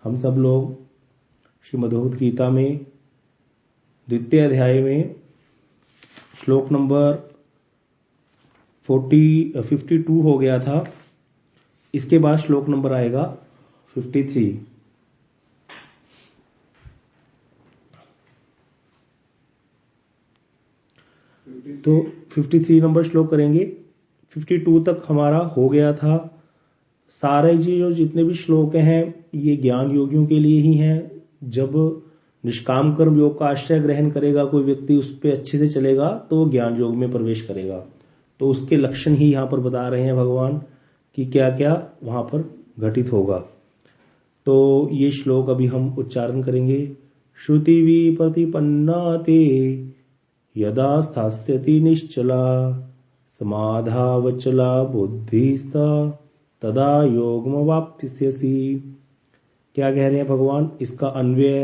हम सब लोग श्रीमद् भगवद गीता में द्वितीय अध्याय में श्लोक नंबर 52 हो गया था। इसके बाद श्लोक नंबर आएगा 53। तो 53 नंबर श्लोक करेंगे। 52 तक हमारा हो गया था। सारे जो जितने भी श्लोक हैं ये ज्ञान योगियों के लिए ही हैं। जब निष्काम कर्म योग का आश्रय ग्रहण करेगा कोई व्यक्ति, उस पर अच्छे से चलेगा तो वो ज्ञान योग में प्रवेश करेगा। तो उसके लक्षण ही यहाँ पर बता रहे हैं भगवान कि क्या क्या वहां पर घटित होगा। तो ये श्लोक अभी हम उच्चारण करेंगे। श्रुति विप्रतिपन्ना ते यदा स्थास्यति निश्चला समाधावचला बुद्धिस्ता तदा योगमवाप्स्यसि। क्या कह रहे हैं भगवान? इसका अन्वय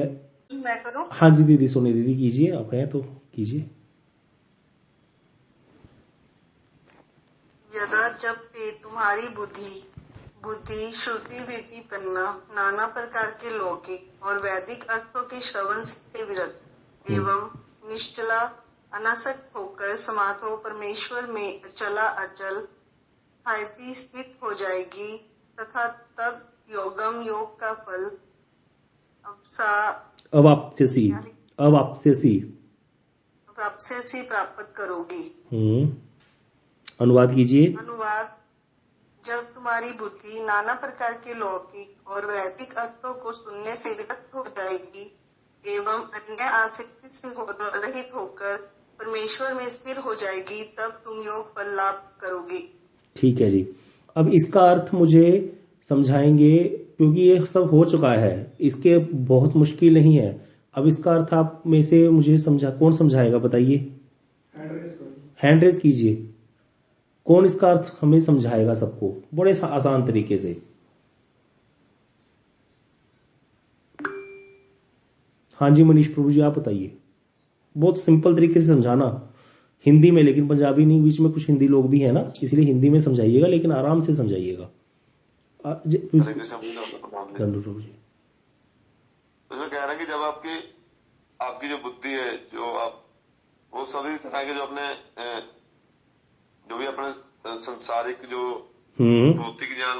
मैं करूं? हाँ जी दीदी, सोनी दीदी कीजिए, आप हैं तो कीजिए। यदा जब ते तुम्हारी बुद्धि श्रुति विप्रतिपन्ना नाना प्रकार के लौकिक और वैदिक अर्थों के श्रवण से विरत एवं निश्चला अनासक्त होकर समाधो परमेश्वर में अचला अचल स्थायी स्थित हो जाएगी, तथा तब योग का फल अवाप्स्यसि प्राप्त करोगी। अनुवाद कीजिए। अनुवाद: जब तुम्हारी बुद्धि नाना प्रकार के लौकिक और वैदिक अर्थों को सुनने से विरक्त हो जाएगी एवं अन्य आसक्ति से रहित होकर परमेश्वर में स्थिर हो जाएगी, तब तुम योग फल लाभ करोगे। ठीक है जी। अब इसका अर्थ मुझे समझाएंगे, क्योंकि ये सब हो चुका है, इसके बहुत मुश्किल नहीं है। अब इसका अर्थ आप में से मुझे कौन समझाएगा बताइए? हैंड रेस कीजिए। कौन इसका अर्थ हमें समझाएगा सबको बड़े आसान तरीके से? हाँ जी मनीष प्रभु जी, आप बताइए। बहुत सिंपल तरीके से समझाना, हिंदी में, लेकिन पंजाबी नहीं। बीच में कुछ हिंदी लोग भी है ना, इसलिए हिंदी में समझाइएगा, लेकिन आराम से समझाइएगा। गंडू प्रभु जी उसमें कह रहे हैं कि जब आपकी जो बुद्धि है, जो आप वो सभी तरह के जो भी अपने संसारिक जो भौतिक ज्ञान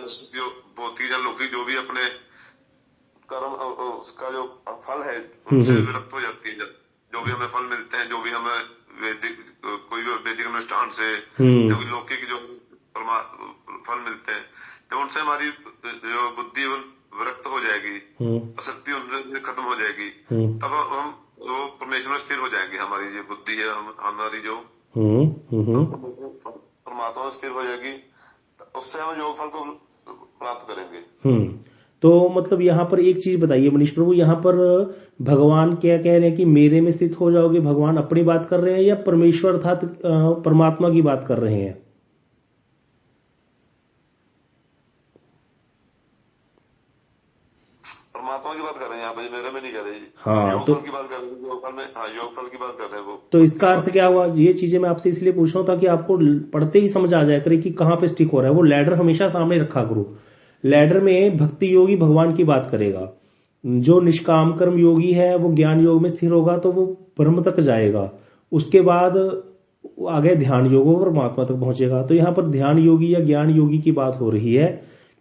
लौकिक जो भी अपने कर्म उसका जो फल है उनसे विरक्त हो जाती है। जो भी हमें फल मिलते हैं, जो भी हमें कोई भी वैदिक अनुष्ठान से जो भी लौकिक जो फल मिलते हैं, तो उनसे हमारी जो बुद्धि विरक्त हो जाएगी, आसक्ति उनसे खत्म हो जाएगी, तब हम वो परमेश्वर में स्थिर हो जाएंगे। हमारी जो बुद्धि है, हमारी जो परमात्मा में स्थिर हो जाएगी, उससे हम योग फल को प्राप्त करेंगे। तो मतलब यहाँ पर एक चीज बताइए मनीष प्रभु, यहाँ पर भगवान क्या कह रहे हैं कि मेरे में स्थित हो जाओगे? भगवान अपनी बात कर रहे हैं या परमेश्वर अर्थात परमात्मा की बात कर रहे हैं? परमात्मा की बात कर रहे हैं यहाँ पे, मेरे में नहीं कह रहे। हाँ, योग तो फल की बात कर रहे हैं, योग फल की बात कर रहे हैं वो। तो इसका अर्थ क्या हुआ? ये चीजें मैं आपसे इसलिए पूछ रहा हूँ ताकि आपको पढ़ते ही समझ आ जाए करे कि कहाँ पे स्टिक हो रहा है। वो लैडर हमेशा सामने रखा करो। लैडर में भक्ति योगी भगवान की बात करेगा, जो निष्काम कर्म योगी है वो ज्ञान योग में स्थिर होगा तो वो ब्रह्म तक जाएगा, उसके बाद आगे ध्यान योग और परमात्मा तक पहुंचेगा। तो यहाँ पर ध्यान योगी या ज्ञान योगी की बात हो रही है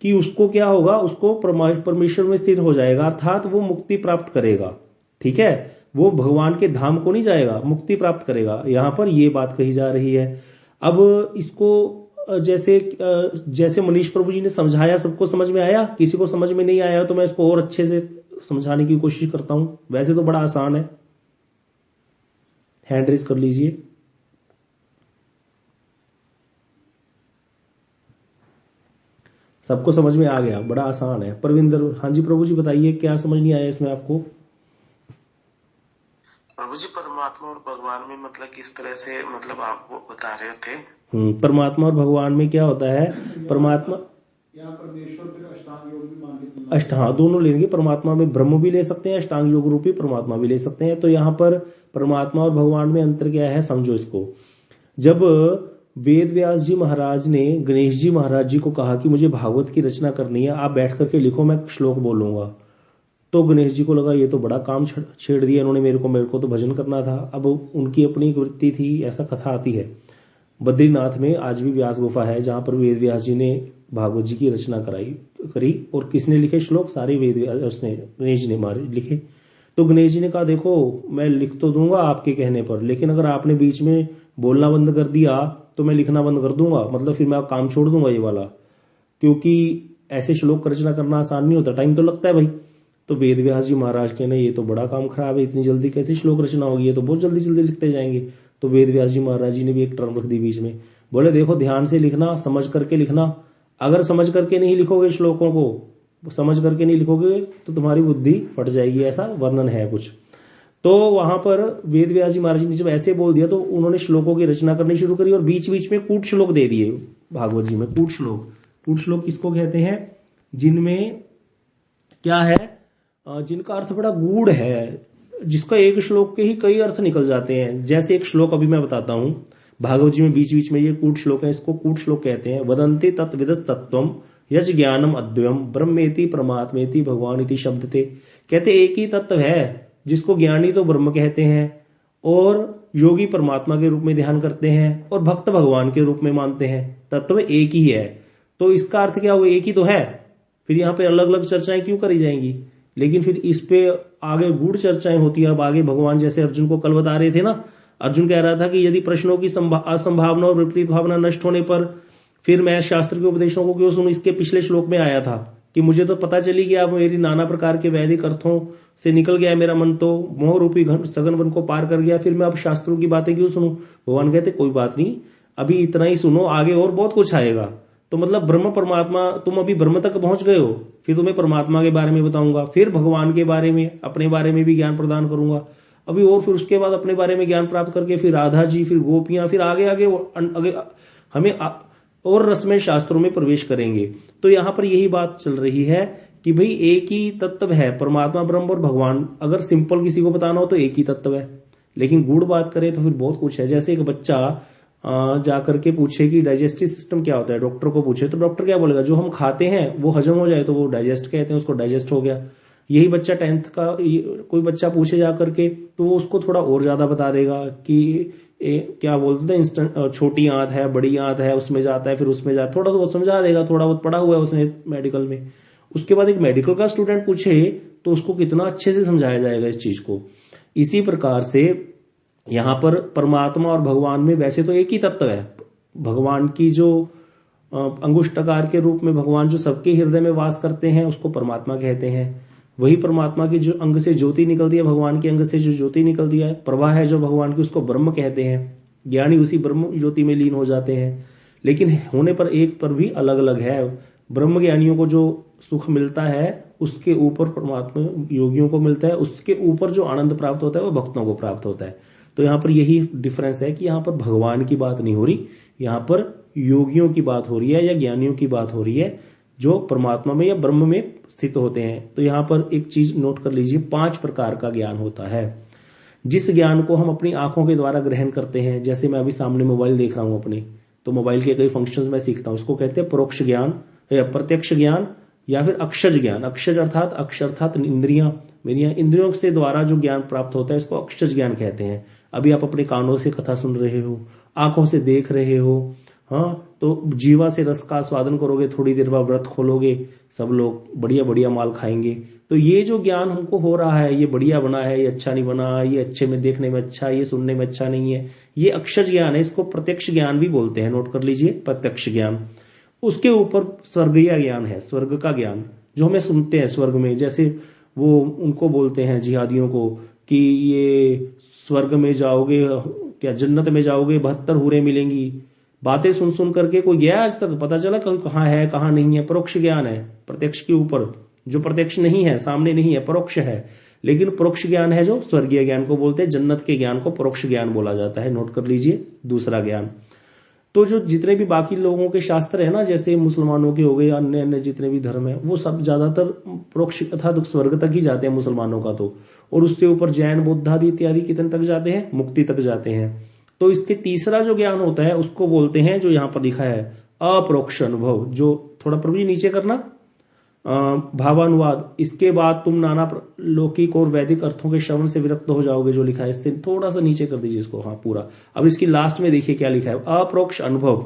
कि उसको क्या होगा, उसको परमेश्वर में स्थित हो जाएगा, अर्थात वो मुक्ति प्राप्त करेगा। ठीक है, वो भगवान के धाम को नहीं जाएगा, मुक्ति प्राप्त करेगा। यहाँ पर ये बात कही जा रही है। अब इसको जैसे मनीष प्रभु जी ने समझाया, सबको समझ में आया? किसी को समझ में नहीं आया तो मैं इसको और अच्छे से समझाने की कोशिश करता हूं। वैसे तो बड़ा आसान है। हैंड रेस कर लीजिए। सबको समझ में आ गया? बड़ा आसान है। परविंदर, हाँ जी प्रभु जी बताइए, क्या समझ नहीं आया इसमें आपको? प्रभु जी, परमात्मा और भगवान में मतलब किस तरह से मतलब आपको बता रहे थे? परमात्मा और भगवान में क्या होता है? परमात्मा या परमेश्वर फिर अष्टांग योग भी मान के हाँ, दोनों लेंगे। परमात्मा में ब्रह्म भी ले सकते हैं, अष्टांग योग रूपी परमात्मा भी ले सकते हैं। तो यहाँ पर परमात्मा और भगवान में अंतर क्या है, समझो इसको। जब वेद व्यास जी महाराज ने गणेश जी महाराज जी को कहा कि मुझे भागवत की रचना करनी है, आप बैठ करके लिखो, मैं श्लोक बोलूंगा, तो गणेश जी को लगा ये तो बड़ा काम छेड़ दिया इन्होंने मेरे को तो भजन करना था। अब उनकी अपनी एक वृत्ति थी, ऐसा कथा आती है बद्रीनाथ में आज भी व्यास गुफा है जहां पर वेद व्यास जी ने भागवत जी की रचना करी और किसने लिखे श्लोक, सारे वेद उसने गणेश जी ने लिखे। तो गणेश जी ने कहा देखो मैं लिख तो दूंगा आपके कहने पर, लेकिन अगर आपने बीच में बोलना बंद कर दिया तो मैं लिखना बंद कर दूंगा, मतलब फिर मैं काम छोड़ दूंगा ये वाला, क्योंकि ऐसे श्लोक रचना करना आसान नहीं होता, टाइम तो लगता है भाई। तो वेद व्यास जी महाराज कहने ये तो बड़ा काम खराब है, इतनी जल्दी कैसे श्लोक रचना होगी, ये तो बहुत जल्दी जल्दी लिखते जाएंगे। तो वेद व्यास जी महाराज जी ने भी एक टर्म रख दी बीच में, बोले देखो ध्यान से लिखना, समझ करके लिखना, अगर समझ करके नहीं लिखोगे श्लोकों को, समझ करके नहीं लिखोगे तो तुम्हारी बुद्धि फट जाएगी, ऐसा वर्णन है कुछ। तो वहां पर वेद व्यास जी महाराज जी ने जब ऐसे बोल दिया तो उन्होंने श्लोकों की रचना करनी शुरू करी और बीच बीच में कूट श्लोक दे दिए भागवत जी में। कूट श्लोक किसको कहते हैं, जिनमें क्या है, जिनका अर्थ बड़ा गूढ़ है, जिसका एक श्लोक के ही कई अर्थ निकल जाते हैं। जैसे एक श्लोक अभी मैं बताता हूं भागवत जी में, बीच बीच में ये कूट श्लोक है, इसको कूट श्लोक कहते हैं। वदंते तत्विदस तत्वम यज ज्ञानम अद्वयम ब्रह्मेति परमात्मेति भगवान इति शब्दते। कहते एक ही तत्व है जिसको ज्ञानी तो ब्रह्म कहते हैं और योगी परमात्मा के रूप में ध्यान करते हैं और भक्त भगवान के रूप में मानते हैं, तत्व एक ही है। तो इसका अर्थ क्या हुआ, एक ही तो है, फिर यहाँ पे अलग अलग चर्चाएं क्यों करी जाएंगी। लेकिन फिर इस पे आगे गूढ़ चर्चाएं होती है। अब आगे भगवान जैसे अर्जुन को कल बता रहे थे ना, अर्जुन कह रहा था कि यदि प्रश्नों की असंभावना और विपरीत भावना नष्ट होने पर फिर मैं शास्त्र के उपदेशों को क्यों सुनूं। इसके पिछले श्लोक में आया था कि मुझे तो पता चली गया, अब मेरी नाना प्रकार के वैदिक अर्थों से निकल गया मेरा मन, तो मोह रूपी सघन वन को पार कर गया, फिर मैं अब शास्त्रों की बातें क्यों सुनूं। भगवान कहते कोई बात नहीं, अभी इतना ही सुनो, आगे और बहुत कुछ आएगा। तो मतलब ब्रह्म परमात्मा, तुम अभी ब्रह्म तक पहुंच गए हो, फिर तुम्हें परमात्मा के बारे में बताऊंगा, फिर भगवान के बारे में, अपने बारे में भी ज्ञान प्रदान करूंगा अभी, और फिर उसके बाद अपने बारे में ज्ञान प्राप्त करके फिर राधा जी, फिर गोपियां, फिर आगे आगे हमें और रसमय शास्त्रों में प्रवेश करेंगे। तो यहां पर यही बात चल रही है कि भाई एक ही तत्व है परमात्मा ब्रह्म और भगवान। अगर सिंपल किसी को बताना हो तो एक ही तत्व है, लेकिन गूढ़ बात करें तो फिर बहुत कुछ है। जैसे एक बच्चा जाकर के पूछे कि डाइजेस्टिव सिस्टम क्या होता है, डॉक्टर को पूछे तो डॉक्टर क्या बोलेगा, जो हम खाते हैं वो हजम हो जाए तो वो डाइजेस्ट कहते हैं, उसको डाइजेस्ट हो गया। यही बच्चा 10th का कोई बच्चा पूछे जाकर के तो वो उसको थोड़ा और ज्यादा बता देगा कि क्या बोलते हैं, इंस्टेंट छोटी आंत है, बड़ी आंत है, उसमें जाता है, फिर उसमें जाता है, थोड़ा बहुत समझा देगा, थोड़ा बहुत पढ़ा हुआ है उसने मेडिकल में। उसके बाद एक मेडिकल का स्टूडेंट पूछे तो उसको कितना अच्छे से समझाया जाएगा इस चीज को। इसी प्रकार से यहां पर परमात्मा और भगवान में वैसे तो एक ही तत्व है। भगवान की जो अंगुष्टाकार के रूप में भगवान जो सबके हृदय में वास करते हैं उसको परमात्मा कहते हैं। वही परमात्मा की जो अंग से ज्योति निकलती है, भगवान के अंग से जो ज्योति निकलती है, प्रवाह है जो भगवान की, उसको ब्रह्म कहते हैं। ज्ञानी उसी ब्रह्म ज्योति में लीन हो जाते हैं। लेकिन होने पर एक पर भी अलग अलग है। ब्रह्म ज्ञानियों को जो सुख मिलता है उसके ऊपर परमात्मा योगियों को मिलता है, उसके ऊपर जो आनंद प्राप्त होता है वो भक्तों को प्राप्त होता है। तो यहाँ पर यही डिफरेंस है कि यहाँ पर भगवान की बात नहीं हो रही, यहाँ पर योगियों की बात हो रही है या ज्ञानियों की बात हो रही है जो परमात्मा में या ब्रह्म में स्थित होते हैं। तो यहाँ पर एक चीज नोट कर लीजिए, 5 प्रकार का ज्ञान होता है। जिस ज्ञान को हम अपनी आंखों के द्वारा ग्रहण करते हैं, जैसे मैं अभी सामने मोबाइल देख रहा हूं अपने, तो मोबाइल के कई फंक्शंस मैं सीखता हूं, उसको कहते हैं परोक्ष ज्ञान या प्रत्यक्ष ज्ञान या फिर अक्षज ज्ञान। अक्षज अर्थात इंद्रियां, मेरी इंद्रियों से द्वारा जो ज्ञान प्राप्त होता है इसको अक्षज ज्ञान कहते हैं। अभी आप अपने कानों से कथा सुन रहे हो, आंखों से देख रहे हो, हाँ, तो जीवा से रस का स्वादन करोगे, थोड़ी देर बाद व्रत खोलोगे, सब लोग बढ़िया बढ़िया माल खाएंगे। तो ये जो ज्ञान हमको हो रहा है, ये बढ़िया बना है, ये अच्छा नहीं बना, ये अच्छे में देखने में अच्छा, ये सुनने में अच्छा नहीं है, ये अक्षज ज्ञान है। इसको प्रत्यक्ष ज्ञान भी बोलते हैं, नोट कर लीजिए, प्रत्यक्ष ज्ञान। उसके ऊपर स्वर्गीय ज्ञान है, स्वर्ग का ज्ञान जो हमें सुनते हैं स्वर्ग में। जैसे वो उनको बोलते हैं जिहादियों को कि ये स्वर्ग में जाओगे, क्या जन्नत में जाओगे, 72 हूरें मिलेंगी। बातें सुन सुन करके कोई गया आज तक, पता चला कहाँ है कहाँ नहीं है। परोक्ष ज्ञान है, प्रत्यक्ष के ऊपर, जो प्रत्यक्ष नहीं है, सामने नहीं है, परोक्ष है। लेकिन परोक्ष ज्ञान है जो स्वर्गीय ज्ञान को बोलते हैं, जन्नत के ज्ञान को परोक्ष ज्ञान बोला जाता है। नोट कर लीजिए दूसरा ज्ञान। तो जो जितने भी बाकी लोगों के शास्त्र है ना, जैसे मुसलमानों के हो गए, अन्य अन्य जितने भी धर्म है, वो सब ज्यादातर परोक्ष अर्थात स्वर्ग तक ही जाते हैं मुसलमानों का तो, और उससे ऊपर जैन बौद्ध आदि इत्यादि कितने तक जाते हैं, मुक्ति तक जाते हैं। तो इसके तीसरा जो ज्ञान होता है उसको बोलते हैं, जो यहाँ पर लिखा है अपरोक्ष अनुभव। जो थोड़ा प्रभु जी नीचे करना, भावानुवाद, इसके बाद तुम नाना लौकिक और वैदिक अर्थों के श्रवण से विरक्त हो जाओगे, जो लिखा है इससे थोड़ा सा नीचे कर दीजिए इसको, हाँ पूरा। अब इसकी लास्ट में देखिए क्या लिखा है, अप्रोक्ष अनुभव।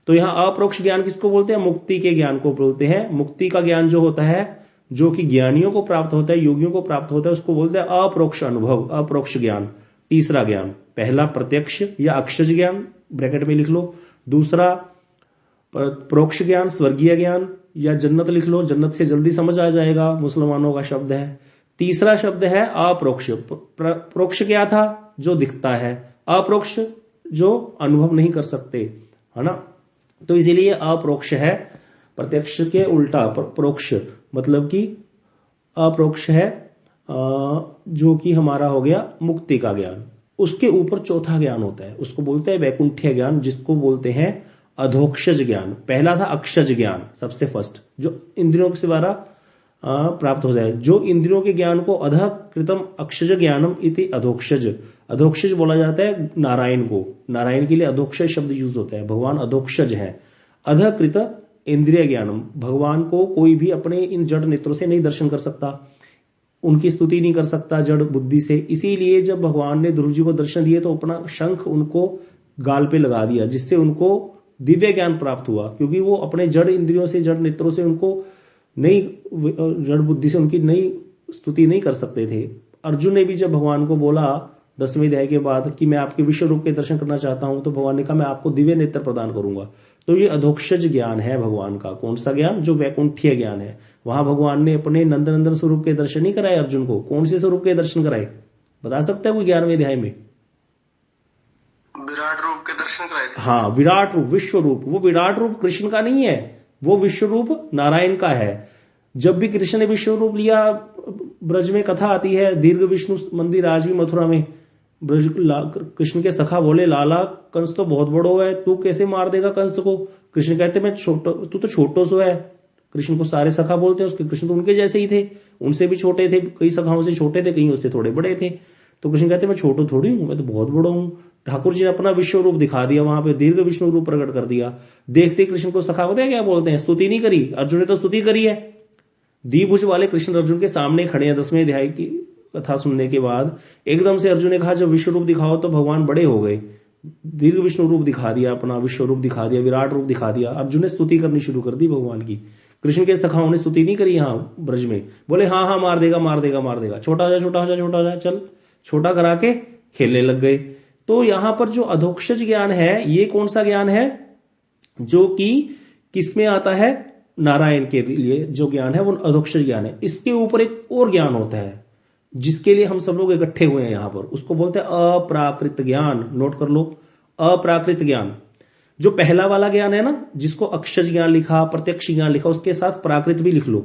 तो यहाँ अप्रोक्ष ज्ञान किसको बोलते हैं, मुक्ति के ज्ञान को बोलते हैं। मुक्ति का ज्ञान जो होता है, जो कि ज्ञानियों को प्राप्त होता है, योगियों को प्राप्त होता है, उसको बोलते हैं अप्रोक्ष अनुभव, अप्रोक्ष ज्ञान। तीसरा ज्ञान, पहला प्रत्यक्ष या अक्षज ज्ञान, ब्रैकेट में लिख लो। दूसरा प्रोक्ष ज्ञान, स्वर्गीय ज्ञान, या जन्नत लिख लो, जन्नत से जल्दी समझ आ जाएगा, मुसलमानों का शब्द है। तीसरा शब्द है अप्रोक्ष। प्रोक्ष क्या था, जो दिखता है, अप्रोक्ष जो अनुभव नहीं कर सकते, है ना। तो इसीलिए अप्रोक्ष है, प्रत्यक्ष के उल्टा प्रोक्ष, मतलब कि अप्रोक्ष है जो कि हमारा हो गया मुक्ति का ज्ञान। उसके ऊपर चौथा ज्ञान होता है, उसको बोलते हैं वैकुंठीय ज्ञान, जिसको बोलते हैं अधोक्षज ज्ञान। पहला था अक्षज ज्ञान, सबसे फर्स्ट, जो इंद्रियों के द्वारा प्राप्त होता है। जो इंद्रियों के ज्ञान को अधः कृतम अक्षज ज्ञानम इति अधोक्षज, अधोक्षज बोला जाता है नारायण को। नारायण के लिए अधोक्षज शब्द यूज होता है, भगवान अधोक्षज है। अधः कृत इंद्रिय ज्ञानम, भगवान को कोई भी अपने इन जड़ नेत्रों से नहीं दर्शन कर सकता, उनकी स्तुति नहीं कर सकता जड़ बुद्धि से। इसीलिए जब भगवान ने ध्रुव जी को दर्शन दिए तो अपना शंख उनको गाल पे लगा दिया, जिससे उनको दिव्य ज्ञान प्राप्त हुआ, क्योंकि वो अपने जड़ इंद्रियों से, जड़ नेत्रों से उनको नहीं, जड़ बुद्धि से उनकी नई स्तुति नहीं कर सकते थे। अर्जुन ने भी जब भगवान को बोला 10वें अध्याय के बाद कि मैं आपके विश्व रूप के दर्शन करना चाहता हूं, तो भगवान ने कहा मैं आपको दिव्य नेत्र प्रदान करूंगा। तो ये अधोक्षज ज्ञान है भगवान का। कौन सा ज्ञान, जो वैकुंठीय ज्ञान है। वहां भगवान ने अपने नंदनंदन स्वरूप के दर्शन नहीं कराए अर्जुन को। कौन से स्वरूप के दर्शन कराए, बता सकता है कोई 11वें अध्याय में? विराट रूप के दर्शन कराए थे। हाँ, विराट रूप, विश्व रूप। वो विराट रूप कृष्ण का नहीं है, वो विश्व रूप नारायण का है। जब भी कृष्ण ने विश्व रूप लिया, ब्रज में कथा आती है, दीर्घ विष्णु मंदिर आज भी मथुरा में, ब्रज कृष्ण के सखा बोले लाला कंस तो बहुत बड़ो है, तू कैसे मार देगा कंस को। कृष्ण कहते मैं छोटो, तू तो छोटो सो है। कृष्ण को सारे सखा बोलते हैं, उसके कृष्ण तो उनके जैसे ही थे, उनसे भी छोटे थे, कई सखाओं से छोटे थे, कई उससे थोड़े बड़े थे। तो कृष्ण कहते मैं छोटो थोड़ी हूं, मैं तो बहुत बड़ा हूं। ठाकुर जी ने अपना विश्व रूप दिखा दिया, वहां पे दीर्घ विष्णु रूप प्रकट कर दिया। देखते कृष्ण को सखा होते हैं, क्या बोलते हैं, स्तुति नहीं करी। अर्जुन ने तो स्तुति करी है। द्विभुज वाले कृष्ण अर्जुन के सामने खड़े हैं। 10वें अध्याय की कथा सुनने के बाद एकदम से अर्जुन ने कहा जब विश्व रूप दिखाओ तो भगवान बड़े हो गए। दीर्घ विष्णु रूप दिखा दिया, अपना विश्व रूप दिखा दिया, विराट रूप दिखा दिया। अर्जुन ने स्तुति करनी शुरू कर दी भगवान की। कृष्ण के सखाओं ने स्तुति नहीं करी। यहाँ ब्रज में बोले हाँ हाँ मार देगा मार देगा मार देगा, छोटा हो जा छोटा हो जा छोटा हो जा, चल छोटा करा के खेलने लग गए। तो यहां पर जो अधोक्षज ज्ञान है, ये कौन सा ज्ञान है, जो कि किसमें आता है, नारायण के लिए जो ज्ञान है वो अधोक्षज ज्ञान है। इसके ऊपर एक और ज्ञान होता है जिसके लिए हम सब लोग इकट्ठे हुए हैं यहां पर, उसको बोलते हैं अप्राकृत ज्ञान। नोट कर लो, अप्राकृत ज्ञान। जो पहला वाला ज्ञान है ना, जिसको अक्षज ज्ञान लिखा, प्रत्यक्ष ज्ञान लिखा, उसके साथ प्राकृत भी लिख लो।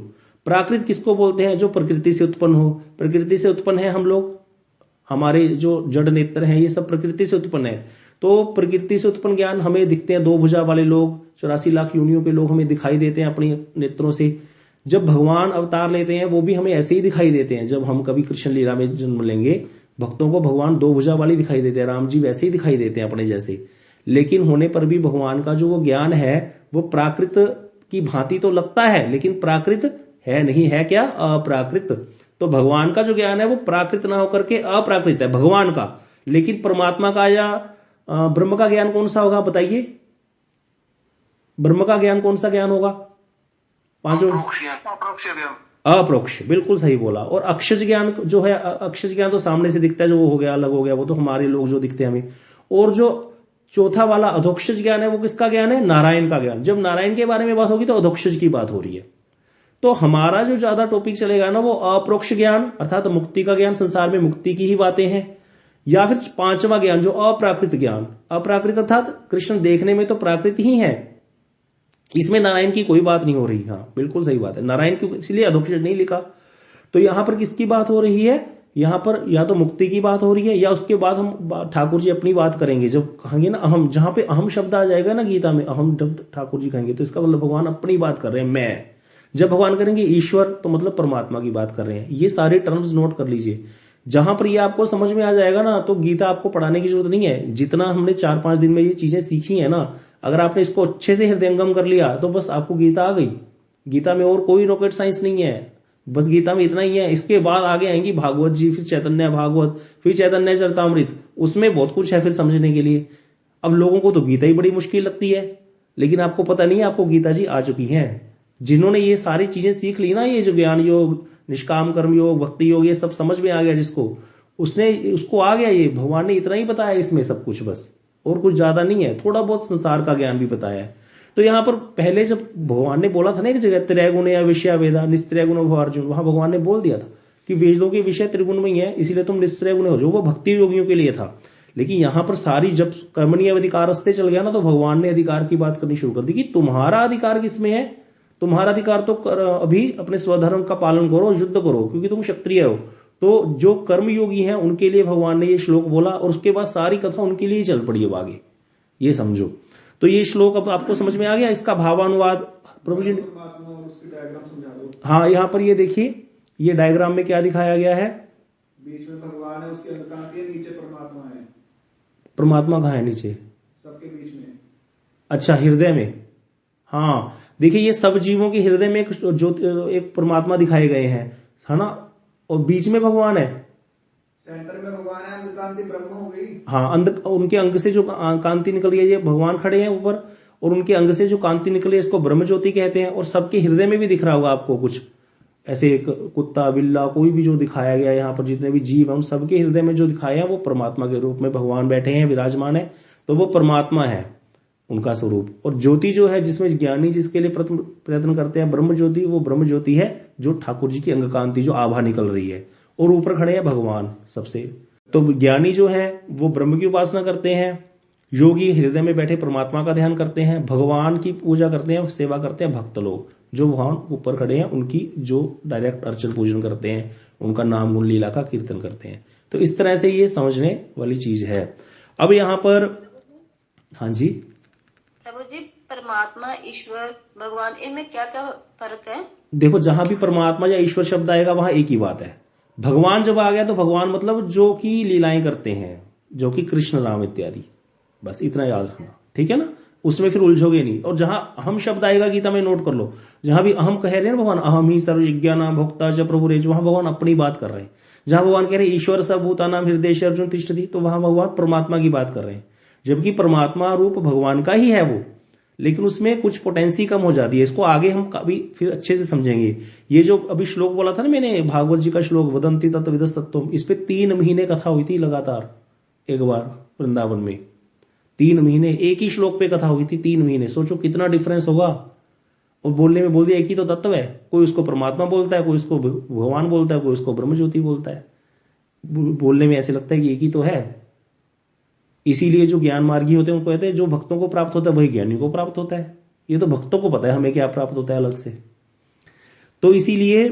प्राकृत किसको बोलते हैं, जो प्रकृति से उत्पन्न हो। प्रकृति से उत्पन्न है हम लोग, हमारे जो जड़ नेत्र हैं ये सब प्रकृति से उत्पन्न है। तो प्रकृति से उत्पन्न ज्ञान हमें दिखते हैं, 2 भुजा वाले लोग, 84 लाख योनियों के लोग हमें दिखाई देते हैं अपनी नेत्रों से। जब भगवान अवतार लेते हैं वो भी हमें ऐसे ही दिखाई देते हैं। जब हम कभी कृष्ण लीला में जन्म लेंगे, भक्तों को भगवान 2 भुजा वाली दिखाई देते हैं, राम जी वैसे ही दिखाई देते हैं अपने जैसे। लेकिन होने पर भी भगवान का जो वो ज्ञान है वो प्राकृत की भांति तो लगता है, लेकिन प्राकृत है नहीं, है क्या, अप्राकृत। तो भगवान का जो ज्ञान है वो प्राकृत ना होकर के अप्राकृत है भगवान का। लेकिन परमात्मा का या ब्रह्म का ज्ञान कौन सा होगा, बताइए। ब्रह्म का ज्ञान कौन सा ज्ञान होगा, पांचों अप्रोक्ष, बिल्कुल सही बोला। और अक्षज ज्ञान जो है, अक्षज ज्ञान तो सामने से दिखता है, जो वो हो गया अलग हो गया, वो तो हमारे लोग जो दिखते हैं हमें। और जो चौथा वाला अधोक्षज ज्ञान है वो किसका ज्ञान है, नारायण का ज्ञान। जब नारायण के बारे में बात होगी तो अधोक्षज की बात हो रही है। तो हमारा जो ज्यादा टॉपिक चलेगा ना वो अप्रोक्ष ज्ञान, अर्थात मुक्ति का ज्ञान, संसार में मुक्ति की ही बातें हैं। या फिर 5वां ज्ञान जो अप्राकृत ज्ञान, अप्राकृत अर्थात कृष्ण देखने में तो प्राकृत ही है, इसमें नारायण की कोई बात नहीं हो रही। हाँ बिल्कुल सही बात है, नारायण की इसलिए अधोक्षज नहीं लिखा। तो यहां पर किसकी बात हो रही है, यहां पर या तो मुक्ति की बात हो रही है, या उसके बाद हम ठाकुर जी अपनी बात करेंगे। जब कहेंगे ना अहम, जहां पे अहम शब्द आ जाएगा ना गीता में, अहम जब ठाकुर जी कहेंगे तो इसका मतलब भगवान अपनी बात कर रहे हैं, मैं। जब भगवान करेंगे ईश्वर, तो मतलब परमात्मा की बात कर रहे हैं। ये सारे टर्म्स नोट कर लीजिए। जहां पर ये आपको समझ में आ जाएगा ना, तो गीता आपको पढ़ाने की जरूरत नहीं है। जितना हमने 4-5 दिन में ये चीजें सीखी है ना, अगर आपने इसको अच्छे से हृदयंगम कर लिया तो बस आपको गीता आ गई। गीता में और कोई रॉकेट साइंस नहीं है, बस गीता में इतना ही है। इसके बाद आगे आएंगी भागवत जी, फिर चैतन्य भागवत, फिर चैतन्य चरितामृत, उसमें बहुत कुछ है फिर समझने के लिए। अब लोगों को तो गीता ही बड़ी मुश्किल लगती है, लेकिन आपको पता नहीं है, आपको गीता जी आ चुकी है। जिन्होंने ये सारी चीजें सीख ली ना, ये जो ज्ञान योग, निष्काम कर्म योग, भक्ति योग, ये सब समझ में आ गया जिसको, उसको आ गया। ये भगवान ने इतना ही बताया इसमें सब कुछ, बस और कुछ ज्यादा नहीं है। थोड़ा बहुत संसार का ज्ञान भी बताया है। तो यहाँ पर पहले जब भगवान ने बोला था ना एक जगह, त्रैगुण या विषय वेदा निस्त्रय गुण भव अर्जुन, वहां भगवान ने बोल दिया था कि वेदों के विषय त्रिगुण में ही है, इसीलिए तुम निस्त्रय गुण हो जाओ। वो भक्ति योगियों के लिए था। लेकिन यहाँ पर सारी जब कर्मणीय अधिकार रस्ते चल गया ना, तो भगवान ने अधिकार की बात करनी शुरू कर दी कि तुम्हारा अधिकार किसमें है। तुम्हारा अधिकार तो अभी अपने स्वधर्म का पालन करो, युद्ध करो, क्योंकि तुम क्षत्रिय हो। तो जो कर्म योगी हैं उनके लिए भगवान ने ये श्लोक बोला, और उसके बाद सारी कथा उनके लिए चल पड़ी अब आगे, ये समझो। तो ये श्लोक अब आपको समझ में आ गया, इसका भावानुवाद प्रभु जी ने। हाँ, यहाँ पर ये देखिए, ये डायग्राम में क्या दिखाया गया है, बीच में भगवान है, उसके अंधकार के नीचे परमात्मा है। परमात्मा कहाँ है? नीचे सबके बीच में। अच्छा, हृदय में। हाँ देखिए, ये सब जीवों के हृदय में एक परमात्मा दिखाए गए हैं, है ना, और बीच में भगवान है। सेंटर में भगवान है, अंधकांति ब्रह्म हो गई। हाँ, उनके अंग से जो कांति निकली है, ये भगवान खड़े हैं ऊपर, और उनके अंग से जो कांति निकली है इसको ब्रह्म ज्योति कहते हैं। और सबके हृदय में भी दिख रहा होगा आपको कुछ ऐसे, एक कुत्ता बिल्ला कोई भी जो दिखाया गया यहाँ पर, जितने भी जीव हैं उन सबके हृदय में जो दिखाया है वो परमात्मा के रूप में भगवान बैठे हैं, विराजमान है। तो वो परमात्मा है उनका स्वरूप। और ज्योति जो है, जिसमें ज्ञानी जिसके लिए प्रयत्न करते हैं, ब्रह्म ज्योति, वो ब्रह्म ज्योति है जो ठाकुर जी की अंग कांति जो आभा निकल रही है। और ऊपर खड़े हैं भगवान सबसे। तो ज्ञानी जो है वो ब्रह्म की उपासना करते हैं, योगी हृदय में बैठे परमात्मा का ध्यान करते हैं, भगवान की पूजा करते हैं, सेवा करते हैं भक्त लोग जो भगवान ऊपर खड़े हैं, उनकी जो डायरेक्ट अर्चन पूजन करते हैं, उनका नाम गुण लीला का कीर्तन करते हैं। तो इस तरह से ये समझने वाली चीज है। अब यहाँ पर हाँ जी प्रभु जी, परमात्मा, ईश्वर, भगवान, इनमें क्या क्या फर्क है? देखो, जहां भी परमात्मा या ईश्वर शब्द आएगा वहां एक ही बात है। भगवान जब आ गया तो भगवान मतलब जो कि लीलाएं करते हैं, जो कि कृष्ण राम इत्यादि, बस इतना याद रखना, ठीक है ना, उसमें फिर उलझोगे नहीं। और जहां अहम शब्द आएगा, गीता में नोट कर लो, जहां भी अहम कह रहे हैं भगवान, अहम ही सर्वज्ञानां भोक्ता च प्रभु रेज, वहां भगवान अपनी बात कर रहे हैं। जहां भगवान कह रहे हैं ईश्वर सर्वभूतानां हृदयेषु अर्जुन तिष्ठति, तो वहां भगवान परमात्मा की बात कर रहे हैं। जबकि परमात्मा रूप भगवान का ही है वो, लेकिन उसमें कुछ पोटेंसी कम हो जाती है। इसको आगे हम कभी फिर अच्छे से समझेंगे। ये जो अभी श्लोक बोला था ना मैंने, भागवत जी का श्लोक, वदंती तत्विदस् तत्त्वम्, इस पे 3 महीने कथा हुई थी लगातार, एक बार वृंदावन में 3 महीने एक ही श्लोक पे कथा हुई थी, 3 महीने। सोचो कितना डिफरेंस होगा। और बोलने में बोल दिया एक ही तो तत्व है, कोई उसको परमात्मा बोलता है, कोई उसको भगवान बोलता है, कोई उसको ब्रह्म ज्योति बोलता है। बोलने में ऐसे लगता है कि एक ही तो है। इसीलिए जो ज्ञान मार्गी होते हैं उनको कहते हैं जो भक्तों को प्राप्त होता है वही ज्ञानी को प्राप्त होता है। ये तो भक्तों को पता है हमें क्या प्राप्त होता है अलग से। तो इसीलिए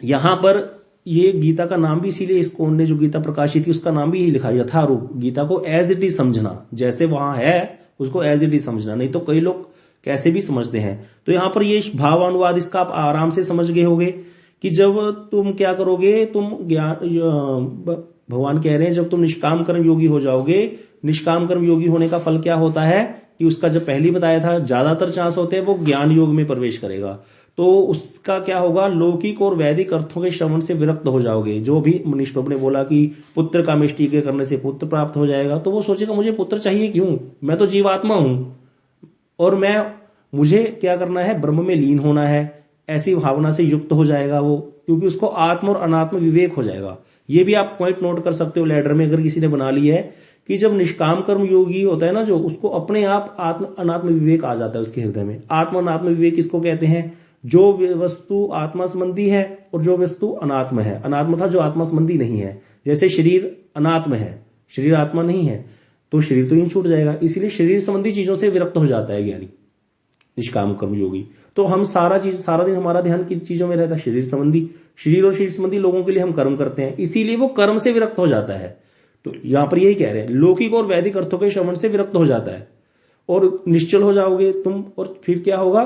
यहां पर ये गीता का नाम भी, इसीलिए इसको उन्होंने जो गीता प्रकाशित थी उसका नाम भी यही लिखा, यथारूप। गीता को एज इट इज समझना, जैसे वहां है उसको एज इट इज समझना, नहीं तो कई लोग कैसे भी समझते हैं। तो यहां पर ये भावानुवाद इसका आप आराम से समझ गए होगे कि जब तुम क्या करोगे, तुम ज्ञान, भगवान कह रहे हैं जब तुम निष्काम कर्म योगी हो जाओगे, निष्काम कर्म योगी होने का फल क्या होता है कि उसका, जब पहले बताया था ज्यादातर चांस होते हैं वो ज्ञान योग में प्रवेश करेगा। तो उसका क्या होगा, लौकिक और वैदिक अर्थों के श्रवण से विरक्त हो जाओगे। जो भी मनीष प्रभु ने बोला कि पुत्र कामेष्टि के करने से पुत्र प्राप्त हो जाएगा, तो वो सोचेगा मुझे पुत्र चाहिए क्यों, मैं तो जीवात्मा हूं और मुझे क्या करना है, ब्रह्म में लीन होना है, ऐसी भावना से युक्त हो जाएगा वो, क्योंकि उसको आत्म और अनात्म विवेक हो जाएगा। ये भी आप पॉइंट नोट कर सकते हो लैडर में, अगर किसी ने बना ली है कि जब निष्काम कर्म योगी होता है ना, जो उसको अपने आप आत्म अनात्म विवेक आ जाता है उसके हृदय में। आत्म अनात्म विवेक किसको कहते हैं, जो वस्तु आत्मा संबंधी है और जो वस्तु अनात्म है। अनात्म था जो आत्मा संबंधी नहीं है, जैसे शरीर अनात्म है, शरीर आत्मा नहीं है, तो शरीर तो यूं छूट जाएगा। इसीलिए शरीर संबंधी चीजों से विरक्त हो जाता है ज्ञानी, निष्काम कर्म योगी। तो हम सारा दिन हमारा ध्यान किन चीजों में रहता है, शरीर संबंधी। शरीर और शरीर संबंधी लोगों के लिए हम कर्म करते हैं, इसीलिए वो कर्म से विरक्त हो जाता है। तो यहां पर यही कह रहे हैं, लौकिक और वैदिक अर्थों के श्रवण से विरक्त हो जाता है और निश्चल हो जाओगे तुम। और फिर क्या होगा,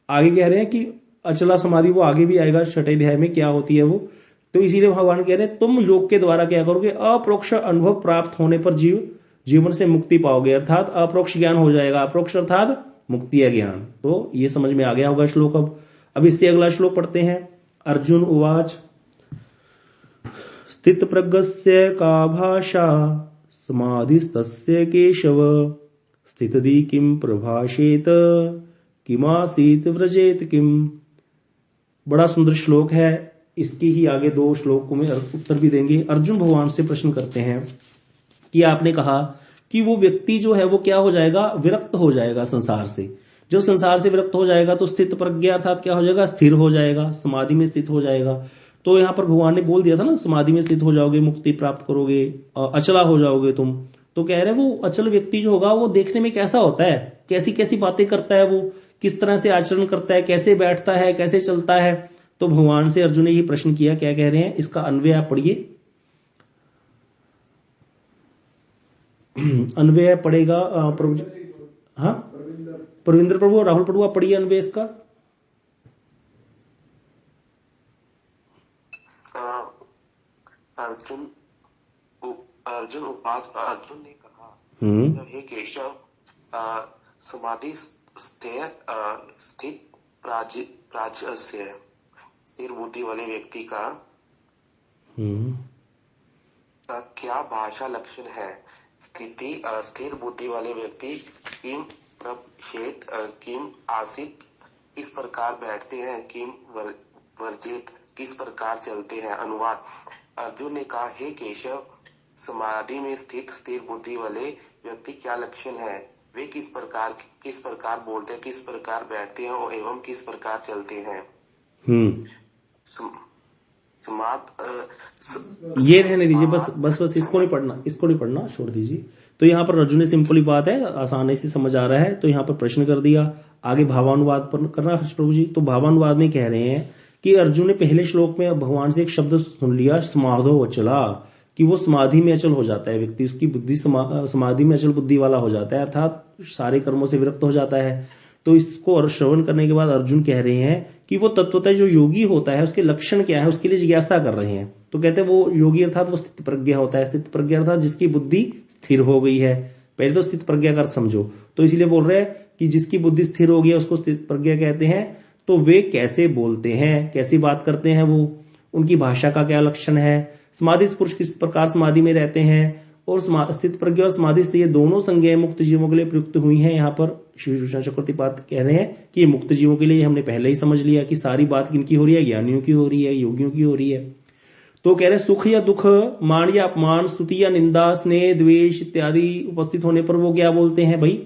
आगे कह रहे हैं कि अचला समाधि, वो आगे भी आएगा 6वें अध्याय में क्या होती है वो। तो इसीलिए भगवान कह रहे हैं तुम योग के द्वारा क्या करोगे, अप्रोक्ष अनुभव प्राप्त होने पर जीवन से मुक्ति पाओगे, अर्थात अप्रोक्ष ज्ञान हो जाएगा। अप्रोक्ष अर्थात मुक्ति या ज्ञान। तो ये समझ में आ गया होगा श्लोक। अब इससे अगला श्लोक पढ़ते हैं। अर्जुन उवाच स्थित प्रज्ञस्य का भाषा समाधिस्तस्य केशव स्थितधि किम प्रभाषेत किमासीत व्रजेत किम। बड़ा सुंदर श्लोक है। इसके ही आगे 2 श्लोकों में उत्तर भी देंगे। अर्जुन भगवान से प्रश्न करते हैं कि आपने कहा कि वो व्यक्ति जो है वो क्या हो जाएगा, विरक्त हो जाएगा संसार से। जो संसार से विरक्त हो जाएगा तो स्थित प्रज्ञा अर्थात क्या हो जाएगा, स्थिर हो जाएगा, समाधि में स्थित हो जाएगा। तो यहाँ पर भगवान ने बोल दिया था ना, समाधि में स्थित हो जाओगे, मुक्ति प्राप्त करोगे, अचला हो जाओगे तुम। तो कह रहे वो अचल व्यक्ति जो होगा वो देखने में कैसा होता है, कैसी कैसी बातें करता है, वो किस तरह से आचरण करता है, कैसे बैठता है, कैसे चलता है। तो भगवान से अर्जुन ने ये प्रश्न किया। क्या कह रहे हैं, इसका अन्वय आप पढ़िए। अन्वय पड़ेगा प्रभु। हाँ प्रविंदर प्रभु, राहुल प्रभु आप पढ़िए अन्वय इसका। अर्जुन ने कहा, हे केशव, समाधि स्थित प्राज्ञस्य स्थिर बुद्धि वाले व्यक्ति का क्या भाषा लक्षण है। स्थिर बुद्धि वाले व्यक्ति किम प्रभषेत किम आसित किस प्रकार बैठते हैं, किम वर्जित किस प्रकार चलते हैं। अनुवाद। अर्जुन ने कहा, हे केशव, समाधि में स्थित स्थिर बुद्धि वाले व्यक्ति क्या लक्षण है, वे किस प्रकार बोलते हैं, किस प्रकार बैठते हैं और एवं किस प्रकार चलते हैं। ये रहने दीजिए, बस इसको नहीं पढ़ना, छोड़ दीजिए। तो यहाँ पर अर्जुन ने सिंपली बात है, आसानी से समझ आ रहा है, तो यहाँ पर प्रश्न कर दिया। आगे भावानुवाद पर करना हर्ष प्रभु जी। तो भावानुवाद में कह रहे हैं कि अर्जुन ने पहले श्लोक में भगवान से एक शब्द सुन लिया, समाधो अचला, कि वो समाधि में अचल हो जाता है व्यक्ति, उसकी बुद्धि समाधि में अचल बुद्धि वाला हो जाता है, अर्थात सारे कर्मों से विरक्त हो जाता है। तो इसको श्रवण करने के बाद अर्जुन कह रहे हैं कि वो तत्वतः जो योगी होता है उसके लक्षण क्या है, उसके लिए जिज्ञासा कर रहे हैं। तो कहते हैं वो योगी अर्थात वो स्थित प्रज्ञा होता है। स्थित प्रज्ञा अर्थात जिसकी बुद्धि स्थिर हो गई है। पहले तो स्थित प्रज्ञा का अर्थ समझो। तो इसलिए बोल रहे हैं कि जिसकी बुद्धि स्थिर हो गई है उसको स्थित प्रज्ञा कहते हैं। तो वे कैसे बोलते हैं, कैसी बात करते हैं, वो उनकी भाषा का क्या लक्षण है, समाधि पुरुष किस प्रकार समाधि में रहते हैं, और स्थित प्रज्ञा और समाधि से ये दोनों संज्ञाएं मुक्त जीवों के लिए प्रयुक्त हुई हैं। यहाँ पर श्री भूषण चक्रवर्ती पाद कह रहे हैं कि ये मुक्त जीवों के लिए हमने पहले ही समझ लिया कि सारी बात किनकी हो रही है, ज्ञानियों की हो रही है, योगियों की हो रही है। तो कह रहे सुख या दुख, मान या अपमान, स्तुति या निंदा, स्नेह द्वेष इत्यादि उपस्थित होने पर वो क्या बोलते हैं, भाई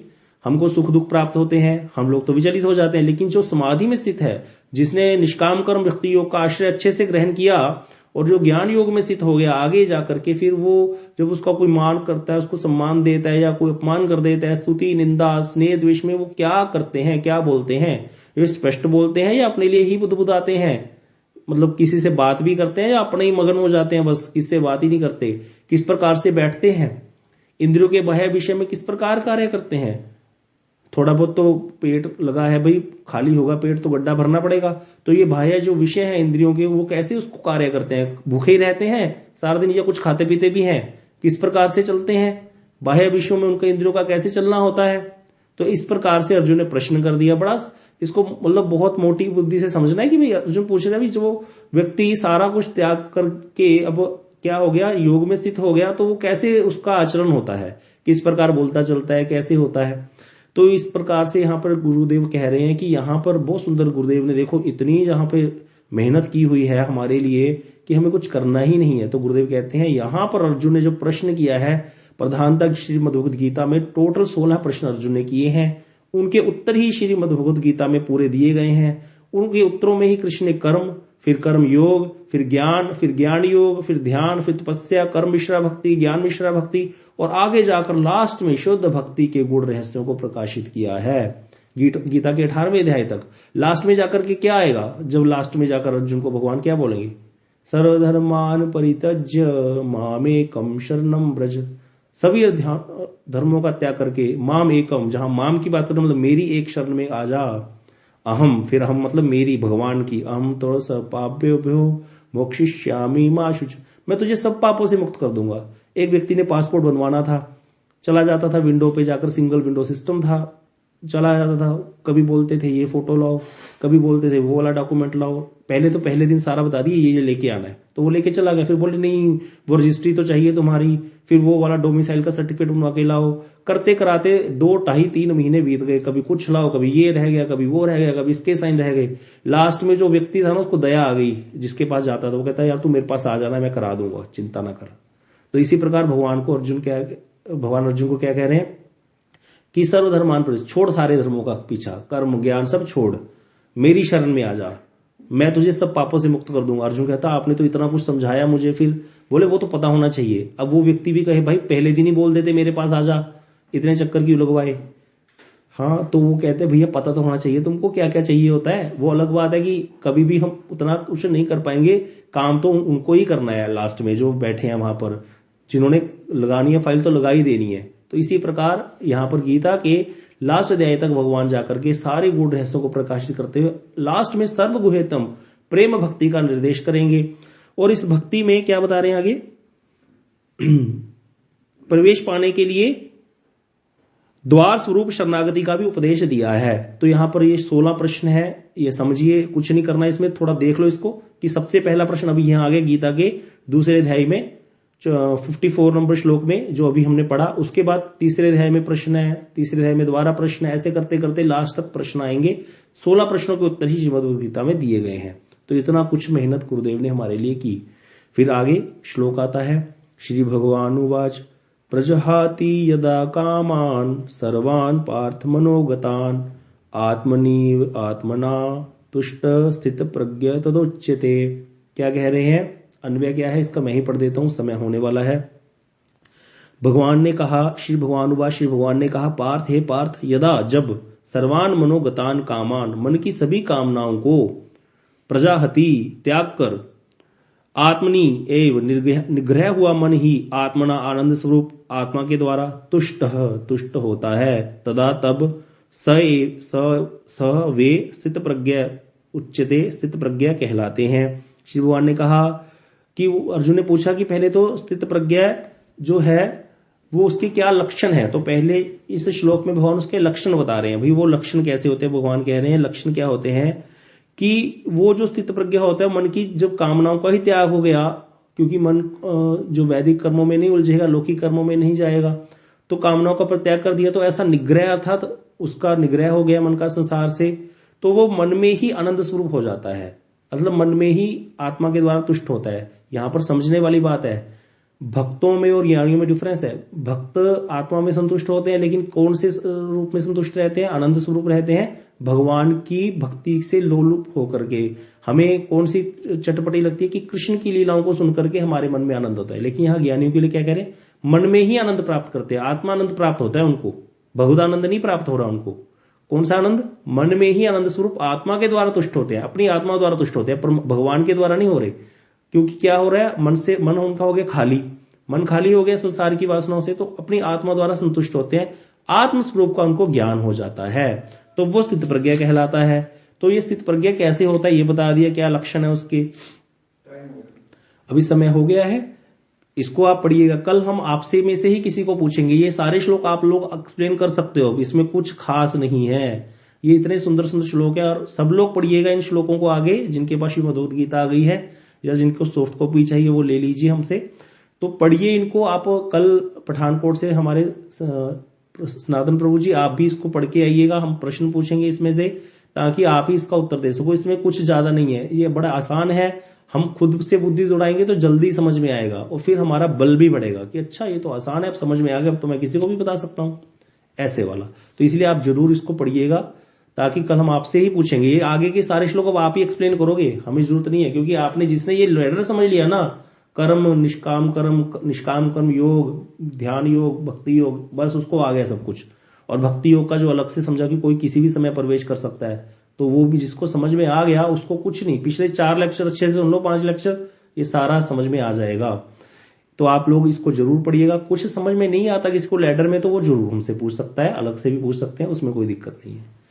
हमको सुख दुख प्राप्त होते हैं, हम लोग तो विचलित हो जाते हैं। लेकिन जो समाधि में स्थित है, जिसने निष्काम कर्म भक्ति योग का आश्रय अच्छे से ग्रहण किया और जो ज्ञान योग में स्थित हो गया, आगे जाकर के फिर वो जब उसका कोई मान करता है, उसको सम्मान देता है या कोई अपमान कर देता है, स्तुति निंदा स्नेह द्वेष में वो क्या करते हैं, क्या बोलते हैं, ये स्पष्ट बोलते हैं या अपने लिए ही बुदबुदाते हैं, मतलब किसी से बात भी करते हैं या अपने ही मगन हो जाते हैं, बस किससे बात ही नहीं करते। किस प्रकार से बैठते हैं, इंद्रियों के बाह्य विषय में किस प्रकार कार्य करते हैं। थोड़ा बहुत तो पेट लगा है भाई, खाली होगा पेट तो गड्ढा भरना पड़ेगा। तो ये बाह्य जो विषय है इंद्रियों के, वो कैसे उसको कार्य करते हैं, भूखे ही रहते हैं सारा दिन या कुछ खाते पीते भी हैं, किस प्रकार से चलते हैं, बाह्य विषयों में उनके इंद्रियों का कैसे चलना होता है। तो इस प्रकार से अर्जुन ने प्रश्न कर दिया। बड़ा इसको मतलब बहुत मोटी बुद्धि से समझना है कि भाई अर्जुन पूछ रहा है जो व्यक्ति सारा कुछ त्याग करके अब क्या हो गया, योग में स्थित हो गया, तो वो कैसे उसका आचरण होता है, किस प्रकार बोलता चलता है, कैसे होता है। तो इस प्रकार से यहाँ पर गुरुदेव कह रहे हैं कि यहाँ पर बहुत सुंदर गुरुदेव ने देखो इतनी यहाँ पे मेहनत की हुई है हमारे लिए कि हमें कुछ करना ही नहीं है। तो गुरुदेव कहते हैं यहाँ पर अर्जुन ने जो प्रश्न किया है, प्रधानतः श्रीमद् भगवद गीता में टोटल 16 प्रश्न अर्जुन ने किए हैं, उनके उत्तर ही श्रीमद् भगवद गीता में पूरे दिए गए हैं। उनके उत्तरों में ही कृष्ण ने कर्म, फिर कर्म योग, फिर ज्ञान योग, फिर ध्यान, फिर तपस्या, कर्म मिश्रा भक्ति, ज्ञान मिश्रा भक्ति और आगे जाकर लास्ट में शुद्ध भक्ति के गुण रहस्यों को प्रकाशित किया है। गीता के 18वें अध्याय तक लास्ट में जाकर के क्या आएगा, जब लास्ट में जाकर अर्जुन को भगवान क्या बोलेंगे, सर्वधर्मान परित्यज्य मामेकम शरणम व्रज, सभी धर्मों का त्याग करके माम एकम, जहां माम की बात करें मतलब मेरी एक शरण में आ जा, अहम फिर हम मतलब मेरी भगवान की, अहम तो सब पाप्योभ्यो मोक्षिष्यामि मा शुच, मैं तुझे सब पापों से मुक्त कर दूंगा। एक व्यक्ति ने पासपोर्ट बनवाना था, चला जाता था विंडो पे जाकर, सिंगल विंडो सिस्टम था, चला जाता था। कभी बोलते थे ये फोटो लाओ, कभी बोलते थे वो वाला डॉक्यूमेंट लाओ। पहले दिन सारा बता दिए ये लेके आना है, तो वो लेके चला गया। फिर बोले नहीं वो रजिस्ट्री तो चाहिए तुम्हारी, फिर वो वाला डोमिसाइल का सर्टिफिकेट बनवा के लाओ। करते कराते 2, 2.5, 3 महीने बीत गए। कभी कुछ लाओ, कभी ये रह गया, कभी वो रह गया, कभी इसके साइन रह गए। लास्ट में जो व्यक्ति था ना उसको दया आ गई, जिसके पास जाता था वो कहता है यार तू मेरे पास आ जाना, मैं करा दूंगा, चिंता ना कर। तो इसी प्रकार भगवान अर्जुन को क्या कह रहे हैं कि सर्वधर्मान परित्यज्य, छोड़ सारे धर्मों का पीछा, कर्म ज्ञान सब छोड़, मेरी शरण में आ जा, मैं तुझे सब पापों से मुक्त कर दूंगा। अर्जुन कहता आपने तो इतना कुछ समझाया मुझे। फिर बोले वो तो पता होना चाहिए। अब वो व्यक्ति भी कहे भाई पहले दिन ही बोल देते मेरे पास आ जा, इतने चक्कर क्यों लगवाए। हाँ, तो वो कहते भैया पता तो होना चाहिए तुमको क्या क्या चाहिए होता है। वो अलग बात है कि कभी भी हम उतना कुछ नहीं कर पाएंगे, काम तो उनको ही करना है लास्ट में, जो बैठे हैं वहां पर, जिन्होंने लगानी है फाइल तो लगा ही देनी है। तो इसी प्रकार यहां पर गीता के लास्ट अध्याय तक भगवान जाकर के सारे गूढ़ रहस्यों को प्रकाशित करते हुए लास्ट में सर्वगुह्यतम प्रेम भक्ति का निर्देश करेंगे। और इस भक्ति में क्या बता रहे हैं आगे, प्रवेश पाने के लिए द्वार स्वरूप शरणागति का भी उपदेश दिया है। तो यहां पर ये 16 प्रश्न है, ये समझिए, कुछ नहीं करना इसमें, थोड़ा देख लो इसको कि सबसे पहला प्रश्न अभी यहां आगे गीता के दूसरे अध्याय में 54 नंबर श्लोक में जो अभी हमने पढ़ा, उसके बाद तीसरे अध्याय में प्रश्न है, तीसरे अध्याय में दोबारा प्रश्न है, ऐसे करते करते लास्ट तक प्रश्न आएंगे। 16 प्रश्नों के उत्तर ही श्रीमद् गीता में दिए गए हैं। तो इतना कुछ मेहनत गुरुदेव ने हमारे लिए की। फिर आगे श्लोक आता है, श्री भगवानुवाच प्रजहाति यदा कामान सर्वान् पार्थ मनोगतान् आत्मनीव आत्मना तुष्ट स्थित प्रज्ञ तदोच्यते। क्या कह रहे हैं, अन्वय क्या है इसका मैं ही पढ़ देता हूं, समय होने वाला है। भगवान ने कहा, श्री भगवान ने कहा, पार्थ हे पार्थ, यदा जब सर्वान मनोगतान कामान, मन की सभी कामनाओं को, प्रजाहति त्याग कर, आत्मनि एव निग्रह हुआ मन ही, आत्मना आनंद स्वरूप आत्मा के द्वारा, तुष्ट होता है, तदा तब स वे स्थित प्रज्ञा उच्चते, स्थित प्रज्ञा कहलाते हैं। श्री भगवान ने कहा कि अर्जुन ने पूछा कि पहले तो स्थित प्रज्ञा जो है वो उसके क्या लक्षण है। तो पहले इस श्लोक में भगवान उसके लक्षण बता रहे हैं। भाई वो लक्षण कैसे होते हैं, भगवान कह रहे हैं लक्षण क्या होते हैं कि वो जो स्थित प्रज्ञा होता है, मन की जब कामनाओं का ही त्याग हो गया, क्योंकि मन जो वैदिक कर्मों में नहीं उलझेगा, लौकिक कर्मों में नहीं जाएगा, तो कामनाओं का परित्याग कर दिया, तो ऐसा निग्रह अर्थात उसका निग्रह हो गया मन का संसार से, तो वो मन में ही आनंद स्वरूप हो जाता है, मतलब मन में ही आत्मा के द्वारा तुष्ट होता है। यहां पर समझने वाली बात है, भक्तों में और ज्ञानियों में डिफरेंस है। भक्त आत्मा में संतुष्ट होते हैं, लेकिन कौन से रूप में संतुष्ट रहते हैं, आनंद स्वरूप रहते हैं, भगवान की भक्ति से लोलुप होकर के। हमें कौन सी चटपटी लगती है कि कृष्ण की लीलाओं को सुनकर के हमारे मन में आनंद होता है, लेकिन यहाँ ज्ञानियों के लिए क्या कह रहे हैं, मन में ही आनंद प्राप्त करते हैं, आत्मानंद प्राप्त होता है उनको, भगवदानंद नहीं प्राप्त हो रहा उनको। कौन सा आनंद, मन में ही आनंद स्वरूप आत्मा के द्वारा तुष्ट होते हैं, अपनी आत्मा द्वारा तुष्ट होते हैं, पर भगवान के द्वारा नहीं हो रहे। क्योंकि क्या हो रहा है, मन उनका हो गया खाली, मन खाली हो गया संसार की वासनाओं से, तो अपनी आत्मा द्वारा संतुष्ट होते हैं, आत्म स्वरूप का उनको ज्ञान हो जाता है, तो वो स्थित प्रज्ञा कहलाता है। तो ये स्थित प्रज्ञा कैसे होता है ये बता दिया, क्या लक्षण है उसके। अभी समय हो गया है, इसको आप पढ़िएगा, कल हम आपसे में से ही किसी को पूछेंगे। ये सारे श्लोक आप लोग एक्सप्लेन कर सकते हो, इसमें कुछ खास नहीं है, ये इतने सुंदर सुंदर श्लोक है, और सब लोग पढ़िएगा इन श्लोकों को आगे, जिनके पास श्रीमद् गीता आ गई है या जिनको सॉफ्ट कॉपी चाहिए वो ले लीजिए हमसे, तो पढ़िए इनको। आप कल पठानकोट से हमारे सनातन प्रभु जी, आप भी इसको पढ़ के आइएगा, हम प्रश्न पूछेंगे इसमें से, ताकि आप ही इसका उत्तर दे सको। इसमें कुछ ज्यादा नहीं है, ये बड़ा आसान है, हम खुद से बुद्धि दौड़ाएंगे तो जल्दी समझ में आएगा, और फिर हमारा बल भी बढ़ेगा कि अच्छा ये तो आसान है, अब समझ में आ गया, अब तो मैं किसी को भी बता सकता हूं, ऐसे वाला। तो इसलिए आप जरूर इसको पढ़िएगा, ताकि कल हम आपसे ही पूछेंगे। ये आगे के सारे श्लोक अब आप ही एक्सप्लेन करोगे, हमें जरूरत नहीं है, क्योंकि आपने जिसने ये लेटर समझ लिया ना, कर्म निष्काम कर्म योग, ध्यान योग, भक्ति योग, बस उसको आ गया सब कुछ। और भक्ति योग का जो अलग से समझा कि कोई किसी भी समय प्रवेश कर सकता है, तो वो भी जिसको समझ में आ गया उसको कुछ नहीं, पिछले 4 लेक्चर अच्छे से सुन लो, 5 लेक्चर, ये सारा समझ में आ जाएगा। तो आप लोग इसको जरूर पढ़िएगा। कुछ समझ में नहीं आता किसी को लेटर में, तो वो जरूर हमसे पूछ सकता है, अलग से भी पूछ सकते हैं, उसमें कोई दिक्कत नहीं है।